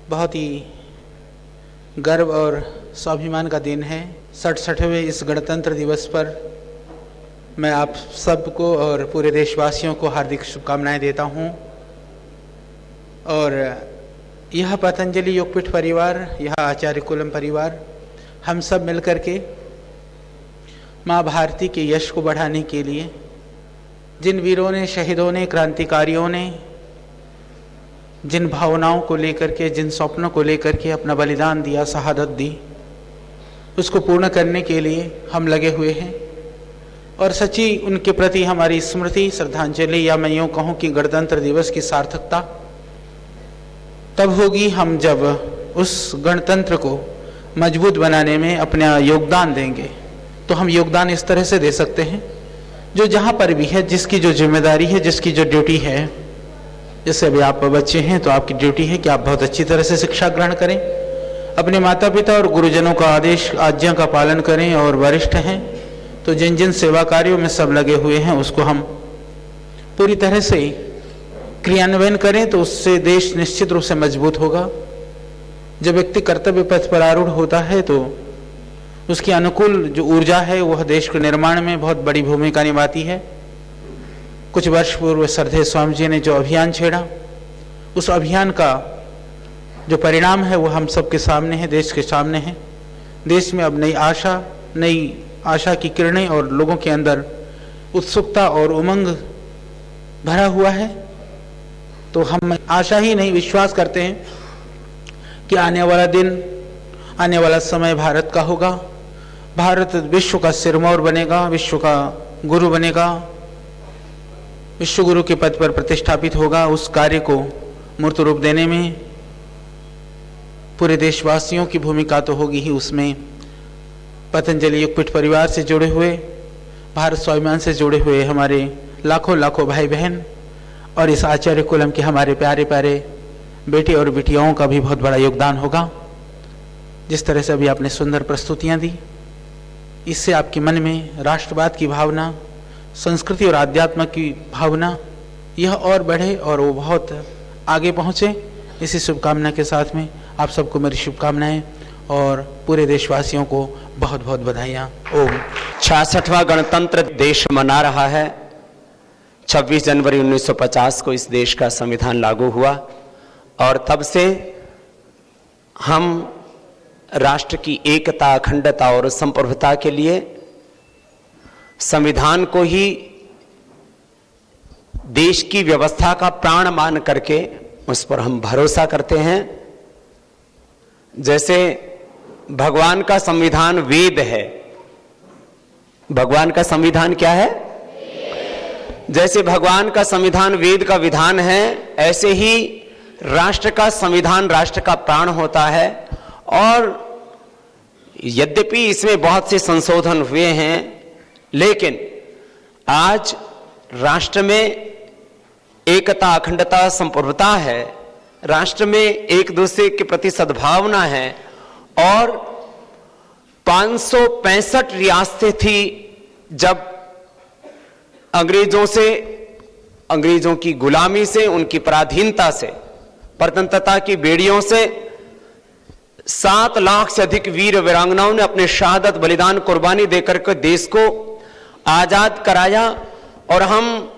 बहुत ही गर्व और स्वाभिमान का दिन है। 67वें इस गणतंत्र दिवस पर मैं आप सबको और पूरे देशवासियों को हार्दिक शुभकामनाएं देता हूं। और यह पतंजलि योगपीठ परिवार, यह आचार्य कुलम परिवार, हम सब मिलकर के माँ भारती के यश को बढ़ाने के लिए, जिन वीरों ने, शहीदों ने, क्रांतिकारियों ने जिन भावनाओं को लेकर के, जिन स्वप्नों को लेकर के अपना बलिदान दिया, शहादत दी, उसको पूर्ण करने के लिए हम लगे हुए हैं। और सच्ची उनके प्रति हमारी स्मृति, श्रद्धांजलि, या मैं यूँ कहूँ कि गणतंत्र दिवस की सार्थकता तब होगी हम जब उस गणतंत्र को मजबूत बनाने में अपना योगदान देंगे। तो हम योगदान इस तरह से दे सकते हैं, जो जहाँ पर भी है, जिसकी जो जिम्मेदारी है, जिसकी जो ड्यूटी है। जैसे अभी आप बच्चे हैं तो आपकी ड्यूटी है कि आप बहुत अच्छी तरह से शिक्षा ग्रहण करें, अपने माता पिता और गुरुजनों का आदेश आज्ञा का पालन करें। और वरिष्ठ हैं तो जिन जिन सेवा कार्यों में सब लगे हुए हैं उसको हम पूरी तरह से क्रियान्वयन करें, तो उससे देश निश्चित रूप से मजबूत होगा। जब व्यक्ति कर्तव्य पथ पर आरूढ़ होता है तो उसकी अनुकूल जो ऊर्जा है वह देश के निर्माण में बहुत बड़ी भूमिका निभाती है। कुछ वर्ष पूर्व श्रद्धेय स्वामी जी ने जो अभियान छेड़ा, उस अभियान का जो परिणाम है वो हम सबके सामने है, देश के सामने है। देश में अब नई आशा की किरणें और लोगों के अंदर उत्सुकता और उमंग भरा हुआ है। तो हम आशा ही नहीं, विश्वास करते हैं कि आने वाला दिन, आने वाला समय भारत का होगा। भारत विश्व का सिरमौर बनेगा, विश्व का गुरु बनेगा, विश्व गुरु के पद पर प्रतिष्ठापित होगा। उस कार्य को मूर्त रूप देने में पूरे देशवासियों की भूमिका तो होगी ही। उसमें पतंजलि योगपीठ परिवार से जुड़े हुए, भारत स्वाभिमान से जुड़े हुए हमारे लाखों लाखों भाई बहन और इस आचार्य कुलम के हमारे प्यारे प्यारे बेटे और बेटियों का भी बहुत बड़ा योगदान होगा। जिस तरह से अभी आपने सुंदर प्रस्तुतियां दी, इससे आपके मन में राष्ट्रवाद की भावना, संस्कृति और आध्यात्म की भावना यह और बढ़े और वो बहुत आगे पहुँचे। इसी शुभकामना के साथ में आप सबको मेरी शुभकामनाएं और पूरे देशवासियों को बहुत बहुत बधाइयाँ। ओम। 66वां गणतंत्र देश मना रहा है। 26 जनवरी 1950 को इस देश का संविधान लागू हुआ और तब से हम राष्ट्र की एकता, अखंडता और संप्रभुता के लिए संविधान को ही देश की व्यवस्था का प्राण मान करके उस पर हम भरोसा करते हैं। जैसे भगवान का संविधान वेद है। भगवान का संविधान क्या है? जैसे भगवान का संविधान वेद का विधान है, ऐसे ही राष्ट्र का संविधान राष्ट्र का प्राण होता है। और यद्यपि इसमें बहुत से संशोधन हुए हैं, लेकिन आज राष्ट्र में एकता, अखंडता, संप्रभुता है। राष्ट्र में एक दूसरे के प्रति सद्भावना है। और 565 रियासतें थी जब अंग्रेजों की गुलामी से, उनकी पराधीनता से, परतंत्रता की बेड़ियों से 7 लाख से अधिक वीर वीरांगनाओं ने अपने शहादत, बलिदान, कुर्बानी देकर के देश को आजाद कराया। और हम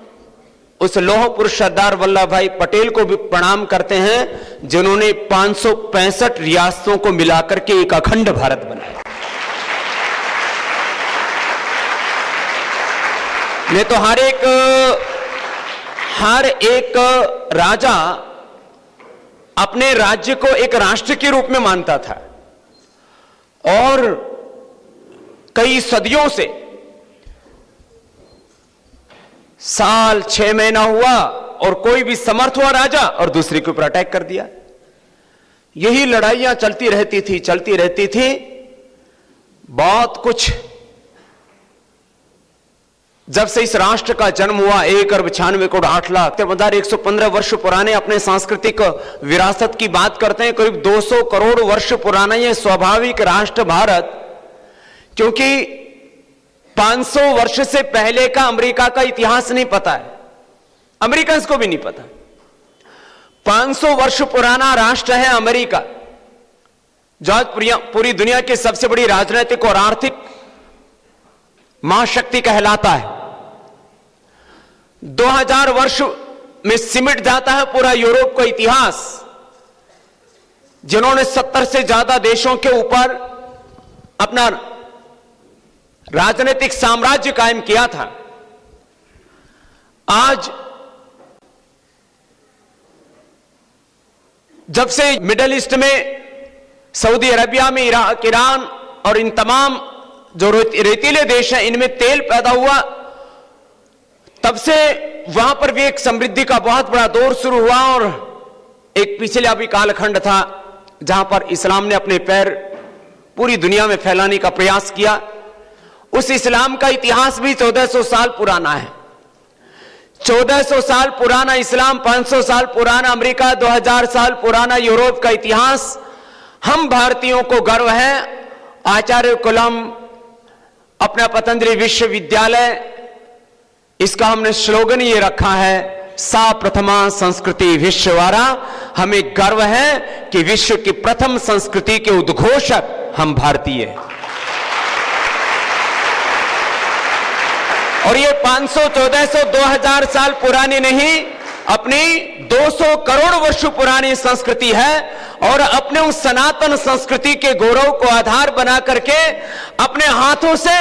उस लौह पुरुष सरदार वल्लभ भाई पटेल को भी प्रणाम करते हैं, जिन्होंने 565 रियासतों को मिलाकर के एक अखंड भारत बनाया। नहीं तो हर एक राजा अपने राज्य को एक राष्ट्र के रूप में मानता था। और कई सदियों से, साल 6 महीना हुआ और कोई भी समर्थ हुआ राजा और दूसरे के ऊपर अटैक कर दिया। यही लड़ाइयां चलती रहती थी। बहुत कुछ जब से इस राष्ट्र का जन्म हुआ, 1,96,08,00,115 वर्ष पुराने अपने सांस्कृतिक विरासत की बात करते हैं। करीब 200 करोड़ वर्ष पुराना यह स्वाभाविक राष्ट्र भारत, क्योंकि 500 वर्ष से पहले का अमेरिका का इतिहास नहीं पता है, अमेरिकन को भी नहीं पता। 500 वर्ष पुराना राष्ट्र है अमेरिका, जो आज पूरी दुनिया की सबसे बड़ी राजनीतिक और आर्थिक महाशक्ति कहलाता है। 2000 वर्ष में सिमट जाता है पूरा यूरोप का इतिहास, जिन्होंने 70 से ज्यादा देशों के ऊपर अपना राजनीतिक साम्राज्य कायम किया था। आज जब से मिडिल ईस्ट में, सऊदी अरेबिया में, इराक, ईरान और इन तमाम जो रेतीले देश हैं इनमें तेल पैदा हुआ, तब से वहां पर भी एक समृद्धि का बहुत बड़ा दौर शुरू हुआ। और एक पिछला भी कालखंड था जहां पर इस्लाम ने अपने पैर पूरी दुनिया में फैलाने का प्रयास किया। उस इस्लाम का इतिहास भी 1400 साल पुराना है। 1400 साल पुराना इस्लाम, 500 साल पुराना अमेरिका, 2000 साल पुराना यूरोप का इतिहास। हम भारतीयों को गर्व है। आचार्य कलाम अपना पतंजलि विश्वविद्यालय, इसका हमने स्लोगन ये रखा है, सा प्रथमा संस्कृति विश्ववारा। हमें गर्व है कि विश्व की प्रथम संस्कृति के उद्घोषक हम भारतीय हैं। और ये 500, 1400, 2000 साल पुरानी नहीं, अपनी 200 करोड़ वर्ष पुरानी संस्कृति है। और अपने उस सनातन संस्कृति के गौरव को आधार बना करके अपने हाथों से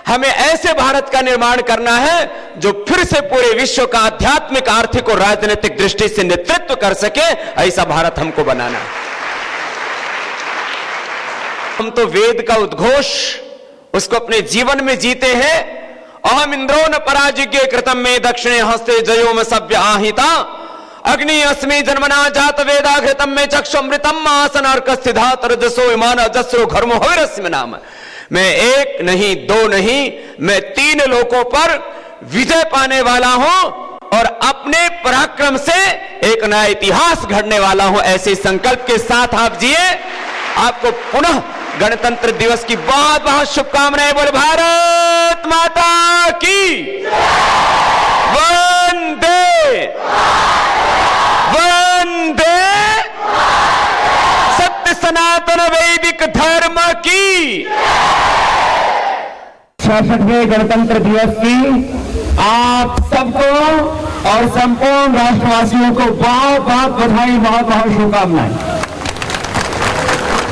हमें ऐसे भारत का निर्माण करना है जो फिर से पूरे विश्व का आध्यात्मिक, आर्थिक और राजनीतिक दृष्टि से नेतृत्व कर सके। ऐसा भारत हमको बनाना है। हम तो वेद का उद्घोष उसको अपने जीवन में जीते हैं। अहम इंद्रो न पराजिज्ञ कृतम में दक्षिणे हस्ते जयो में सभ्य आहिता अग्नि अस्मि जन्मना जात वेदा घृतम में चक्षुमृतम आसन अर्कस्थिधा तरजसो विमान अजस्रो घर्मो हविरस्म नाम। मैं एक नहीं, दो नहीं, मैं 3 लोकों पर विजय पाने वाला हूं और अपने पराक्रम से एक नया इतिहास घड़ने वाला हूं। ऐसे संकल्प के साथ आप जिए। आपको पुनः गणतंत्र दिवस की बहुत बहुत शुभकामनाएं। बोल भारत माता की वंदे वंदे, सत्य सनातन वैदिक धर्म की। 66वें गणतंत्र दिवस की आप सबको और संपूर्ण राष्ट्रवासियों को बहुत बहुत बधाई, बहुत बहुत शुभकामनाएं।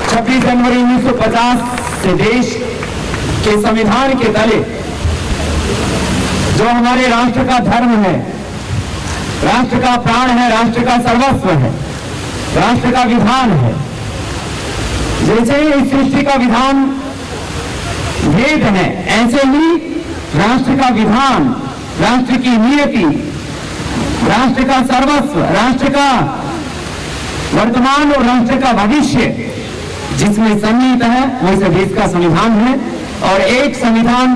26 जनवरी 1950 से देश के संविधान के तले जो हमारे राष्ट्र का धर्म है, राष्ट्र का प्राण है, राष्ट्र का सर्वस्व है, राष्ट्र का विधान है। जैसे ही इस सृष्टि का विधान वेद है, ऐसे ही राष्ट्र का विधान, राष्ट्र की नियति, राष्ट्र का सर्वस्व, राष्ट्र का वर्तमान और राष्ट्र का भविष्य जिसमें सन्निहित है वैसे देश का संविधान है। और एक संविधान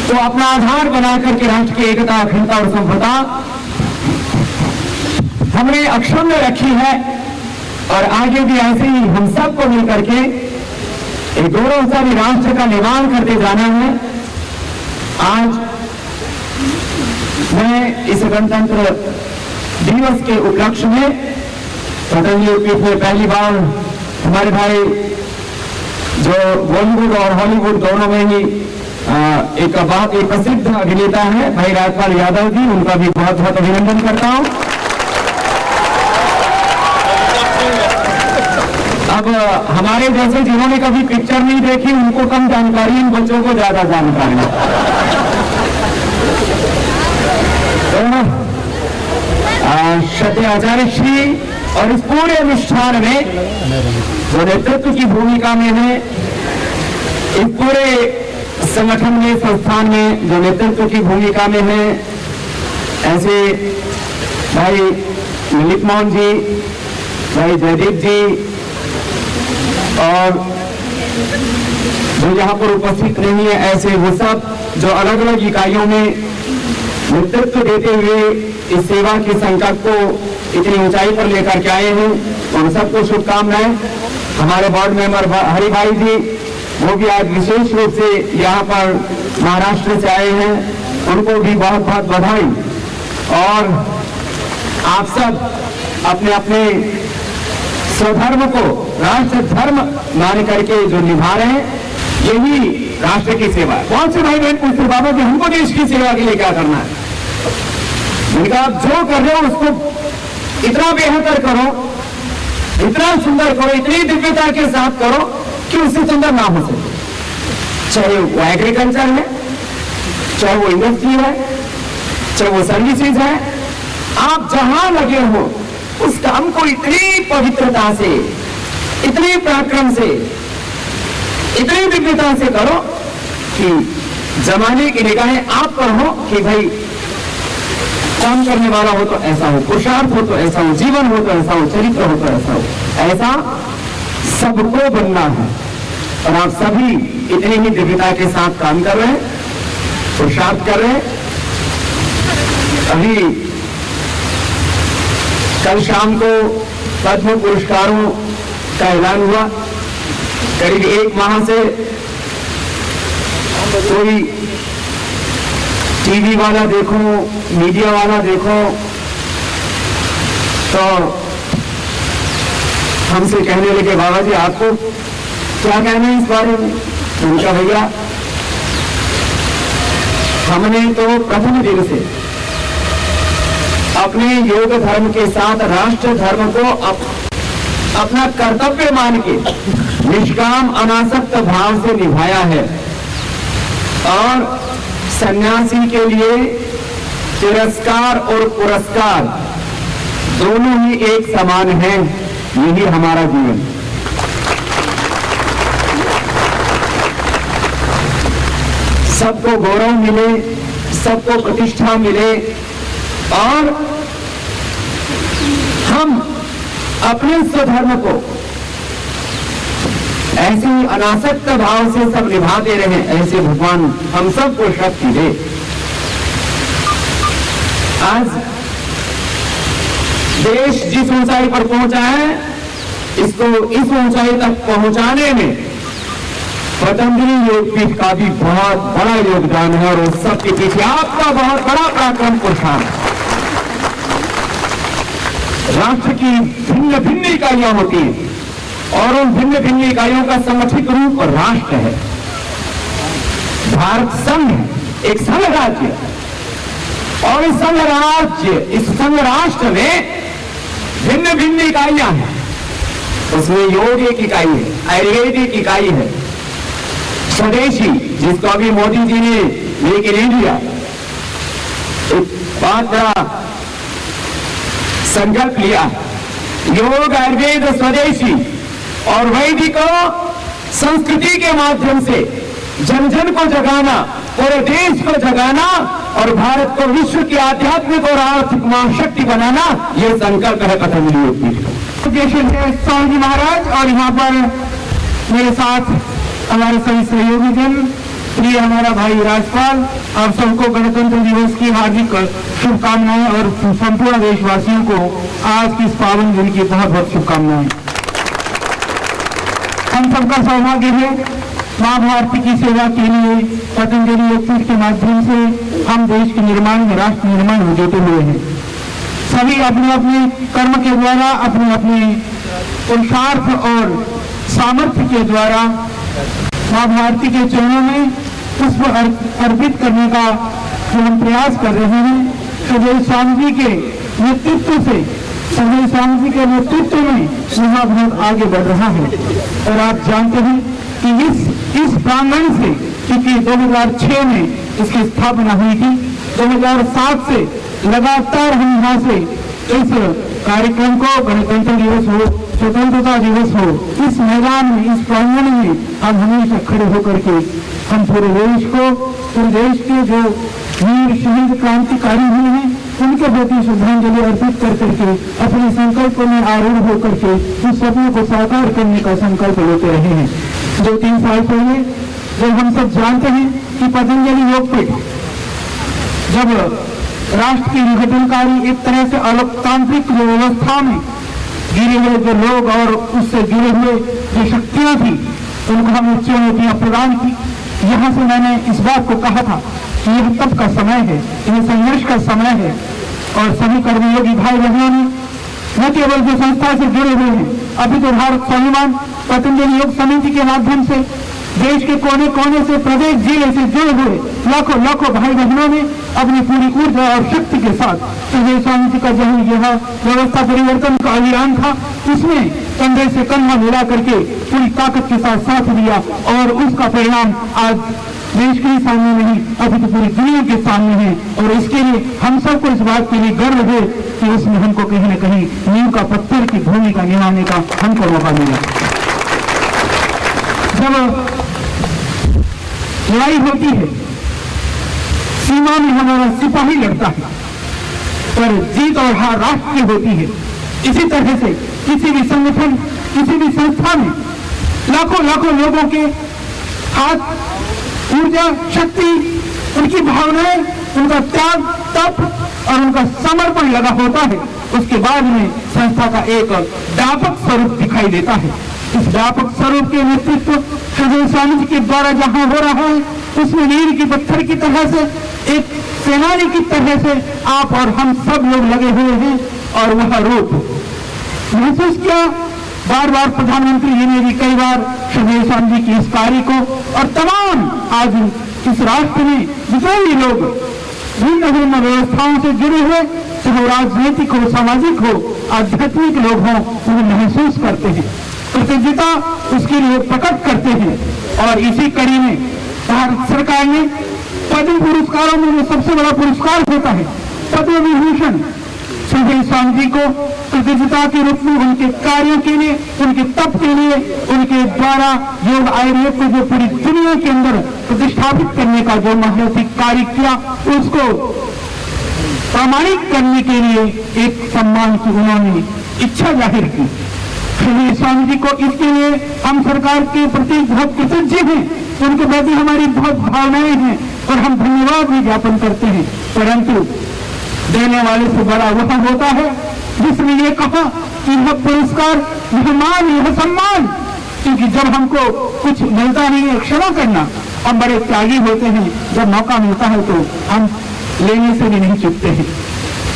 तो अपना आधार बना करके राष्ट्र की एकता, अखंडता और संप्रभुता हमने अक्षुण्ण रखी है और आगे भी ऐसे ही हम सबको मिलकर के एक गौरवशाली राष्ट्र का निर्माण करते जाना है। आज मैं इस गणतंत्र दिवस के उपलक्ष्य में पतंजलि पीठ में पहली बार हमारे भाई जो बॉलीवुड और हॉलीवुड दोनों में ही एक बहुत ही प्रसिद्ध अभिनेता है भाई राजपाल यादव जी, उनका भी बहुत बहुत अभिनंदन करता हूं। अब हमारे जैसे जिन्होंने कभी पिक्चर नहीं देखी उनको कम जानकारी, इन बच्चों को ज्यादा जानकारी। श्रद्धेय आचार्य श्री और इस पूरे अनुष्ठान में जो नेतृत्व की भूमिका में है, इस पूरे संगठन में, संस्थान में जो नेतृत्व की भूमिका में है, ऐसे भाई ललित मोहन जी, भाई जयदीप जी और जो यहाँ पर उपस्थित नहीं है, ऐसे वो सब जो अलग अलग इकाइयों में नेतृत्व देते हुए इस सेवा के संकल्प को इतनी ऊंचाई पर लेकर के आए हैं, उन सबको शुभकामनाएं। हमारे बोर्ड मेंबर हरि भाई जी, वो भी आज विशेष रूप से यहाँ पर महाराष्ट्र से आए हैं, उनको भी बहुत बहुत बधाई। और आप सब अपने अपने स्वधर्म को राष्ट्र धर्म मान करके जो निभा रहे हैं, यही राष्ट्र की सेवा है। बहुत से भाई बहन पूछते बाबा जी हमको देश की सेवा के लिए क्या करना है? मैंने कहा आप जो कर रहे हो उसको इतना बेहतर करो, इतना सुंदर करो, इतनी दिव्यता के साथ करो कि उससे सुंदर ना हो सके। चाहे वो एग्रीकल्चर है, चाहे वो इंडस्ट्री है, चाहे वो सर्विसेज है, आप जहां लगे हो उस काम को इतनी पवित्रता से, इतनी पराक्रम से, इतनी दिव्यता से करो कि जमाने की निगाहें आप पर हो कि भाई काम करने वाला हो तो ऐसा हो, पुरुषार्थ हो तो ऐसा हो, जीवन हो तो ऐसा हो, चरित्र हो तो ऐसा हो। ऐसा सबको बनना है और आप सभी इतनी ही दिव्यता के साथ काम कर रहे हैं, पुरुषार्थ कर रहे हैं। अभी कल शाम को पद्म पुरस्कारों का ऐलान हुआ। करीब 1 माह से कोई टीवी वाला देखो, मीडिया वाला देखो, तो हमसे कहने लगे बाबा जी आपको क्या कहना है इस बारे में? उनका भैया हमने तो प्रथम दिन से अपने योग धर्म के साथ राष्ट्र धर्म को अपना कर्तव्य मान के निष्काम अनासक्त भाव से निभाया है और सन्यासी के लिए तिरस्कार और पुरस्कार दोनों ही एक समान हैं। यही हमारा जीवन। सबको गौरव मिले, सबको प्रतिष्ठा मिले और हम अपने स्वधर्म को ऐसे ही अनासक्त भाव से सब निभाते रहे। ऐसे भगवान हम सबको शक्ति दे। आज देश जिस ऊंचाई पर पहुंचा है, इसको इस ऊंचाई तक पहुंचाने में पतंजलि योगपीठ का भी बहुत बड़ा योगदान है और उस सब के पीछे आपका बहुत बड़ा पराक्रम पुरुषार्थ। राष्ट्र की भिन्न भिन्न इकाइयां होती हैं और उन भिन्न भिन्न इकाइयों का संगठित रूप राष्ट्र है। भारत संघ एक संघ राज्य और इस संघ राज्य, इस संघ राष्ट्र में भिन्न भिन्न इकाइयां हैं। उसमें योग एक इकाई है, आयुर्वेद एक इकाई है, स्वदेशी जिसको अभी मोदी जी ने मेक इन इंडिया एक बहुत बड़ा संकल्प लिया। योग, आयुर्वेद, स्वदेशी और वैदिक संस्कृति के माध्यम से जन जन को जगाना, पूरे देश को जगाना और भारत को विश्व की आध्यात्मिक और आर्थिक महाशक्ति बनाना, यह संकल्प है पतंजलि योगपीठ का। स्वामी जी महाराज और यहाँ पर मेरे साथ हमारे सभी सहयोगी जन, प्रिय हमारा भाई राजपाल, आप सबको गणतंत्र दिवस की हार्दिक शुभकामनाएं और संपूर्ण देशवासियों को आज की इस पावन दिन की बहुत बहुत शुभकामनाएं। हम सबका सौभाग्य है मां भारती की सेवा के लिए पतंजलि योगपीठ के माध्यम से हम देश के निर्माण में, राष्ट्र निर्माण में जुटे हुए हैं। सभी अपने अपने कर्म के द्वारा, अपने अपने पुरुषार्थ और सामर्थ्य के द्वारा मां भारती के चरणों में पुष्प अर्पित करने का जो हम प्रयास कर रहे हैं, सुखदेव स्वामी जी के नेतृत्व से, सुखदेव स्वामी जी के नेतृत्व में महाभारत आगे बढ़ रहा है। और आप जानते हैं कि इस प्रांगण से, क्योंकि 2006 में इसकी स्थापना हुई थी, 2007 से लगातार हम यहाँ से इस कार्यक्रम को, गणतंत्र दिवस हो, स्वतंत्रता दिवस हो, इस मैदान में, इस प्रांगण में हम हमेशा खड़े होकर के हम पूरे देश को, पूरे देश के जो वीर शहीद क्रांतिकारी हुए हैं उनके प्रति श्रद्धांजलि अर्पित कर करके अपने संकल्प में आरूढ़ होकर के उस सपनों को साकार करने का संकल्प लेते रहे हैं। 2-3 साल पहले जब हम सब जानते हैं कि पतंजलि योगपीठ जब राष्ट्र की विघटनकारी एक तरह से अलोकतांत्रिक व्यवस्था में गिरे हुए जो लोग और उससे जुड़े हुए जो शक्तियां थी उनको हमने चुनौतियां प्रदान की। यहाँ से मैंने इस बात को कहा था कि यह तब का समय है, यह संघर्ष का समय है और सभी कर्मयोगी भाई बहनों ने न केवल जो संस्था से जुड़े हुए हैं, अभी तो भारत स्वाभिमान पतंजलि योग समिति के माध्यम से देश के कोने कोने से, प्रदेश जिले से जुड़े हुए लाखों भाई बहनों ने अपनी पूरी ऊर्जा और शक्ति के साथ सुखदेव स्वामी जी का जो यह व्यवस्था परिवर्तन का अभियान था, उसमें कंधे से कंधा मिला करके पूरी ताकत के साथ साथ दिया और उसका परिणाम आज देश के ही सामने नहीं, अभी तो पूरी दुनिया के सामने है। और इसके लिए हम सबको इस बात के लिए गर्व है कि उसमें हमको कहीं न कहीं नींव का पत्थर की भूमिका निभाने का हमको मौका मिला। जब लड़ाई होती है, सीमा में हमारा सिपाही लड़ता है, पर जीत और हार राष्ट्र की होती है। इसी तरह से किसी भी संगठन, किसी भी संस्था में लाखों लोगों के हाथ, ऊर्जा, शक्ति, उनकी भावनाएं, उनका त्याग, तप और उनका समर्पण लगा होता है। उसके बाद में संस्था का एक व्यापक स्वरूप दिखाई देता है। इस व्यापक स्वरूप के नेतृत्व सुखदेव स्वामी जी के द्वारा जहां हो रहा है, उसमें नींव की पत्थर की तरह से, एक सेनानी की तरह से आप और हम सब लोग लगे हुए हैं। और वह रूप महसूस किया बार प्रधानमंत्री जी ने भी कई बार सुखदेव स्वामी जी की इस कार्य को, और तमाम आज इस राष्ट्र में जितने भी लोग भिन्न व्यवस्थाओं से जुड़े हुए, चाहे राजनीतिक हो, सामाजिक हो, आध्यात्मिक लोग हों, उन्हें महसूस करते हैं, कृतज्ञता उसके लिए प्रकट करते हैं। और इसी कड़ी में भारत सरकार ने पद्म पुरस्कारों में जो सबसे बड़ा पुरस्कार होता है पद्म विभूषण सुखदेव स्वामी जी को कृतज्ञता के रूप में उनके कार्यों के लिए, उनके तप के लिए, उनके द्वारा योग आयुर्वेद को जो पूरी दुनिया के अंदर प्रतिष्ठापित करने का जो महत्वपूर्ण कार्य किया, उसको प्रामाणिक करने के लिए एक सम्मान की उन्होंने इच्छा जाहिर की। सुखदेव स्वामी जी को इसके लिए हम सरकार के प्रति बहुत कृतज्ञ हैं, उनके प्रति हमारी बहुत भावनाएं हैं और हम धन्यवाद भी ज्ञापन करते हैं। परंतु देने वाले से बड़ा वह होता है जिसने ये कहा कि यह पुरस्कार, यह मान, यह सम्मान, क्योंकि जब हमको कुछ मिलता नहीं है, क्षमा करना, हम बड़े त्यागी होते हैं, जब मौका मिलता है तो हम लेने से भी नहीं चुकते हैं।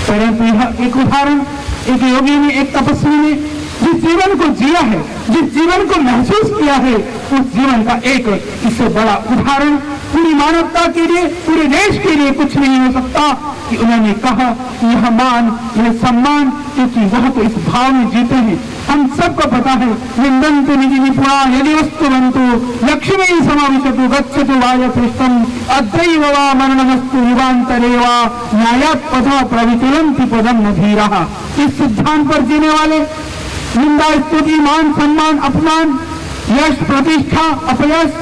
परंतु यह एक उदाहरण, एक योगी ने, एक तपस्वी ने जिस जीवन को जिया है, जिस जीवन को महसूस किया है, उस जीवन का एक इससे बड़ा उदाहरण पूरी मानवता के लिए, पूरे देश के लिए कुछ नहीं हो सकता कि उन्होंने कहा कि यह मान, यह सम्मान, क्योंकि वह तो इस भाव में जीते हैं। हम सबको पता है, निंदन्तु निधि निपुणा यदि वस्तुवन्तु लक्ष्मी समाविशतु गच्छतु वायपृष्ठम् अद्रैव वा मरणमस्तु युगान्तरे वा न्यायात् पदा प्रविचलन्ति पदं न धीराः। इस सिद्धांत पर जीने वाले निंदा, स्तुति, मान, सम्मान, अपमान, यश, प्रतिष्ठा, अपयश,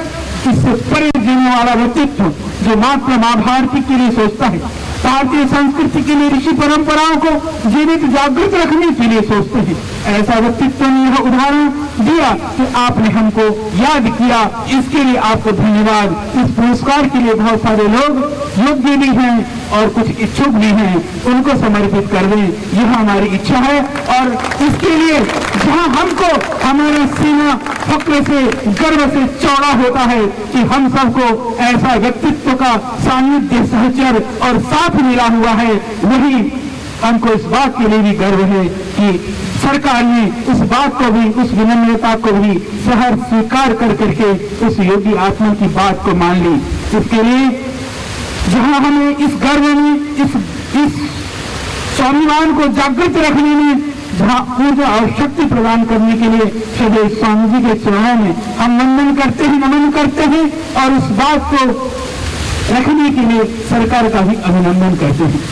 इससे परे जीने वाला व्यक्तित्व जो मात्र मां भारती के लिए सोचता है, भारतीय संस्कृति के लिए, ऋषि परंपराओं को जीवित जागृत रखने के लिए सोचते हैं, ऐसा व्यक्तित्व ने यह उदाहरण दिया कि आपने हमको याद किया, इसके लिए आपको धन्यवाद। इस पुरस्कार के लिए बहुत सारे लोग योग्य भी हैं और कुछ इच्छुक भी हैं, उनको समर्पित कर दें, यह हमारी इच्छा है। और इसके लिए जहां हमको हमारा सीना फक्र से, गर्व से चौड़ा होता है कि हम सबको ऐसा व्यक्तित्व का सानिध्य, सहचर और साथ मिला हुआ है, वही हमको इस बात के लिए भी गर्व है कि सरकार ने उस बात को भी, उस विनम्रता को भी सहर्ष स्वीकार कर करके उस योगी आत्मा की बात को मान ली। इसके लिए जहां हमें इस गर्व में, इस स्वाभिमान को जागृत रखने में, जहां ऊर्जा और शक्ति प्रदान करने के लिए सुखदेव स्वामी जी के चरणों में हम वंदन करते हैं, नमन करते हैं और उस बात को रखने के लिए सरकार का भी अभिनंदन करते हैं।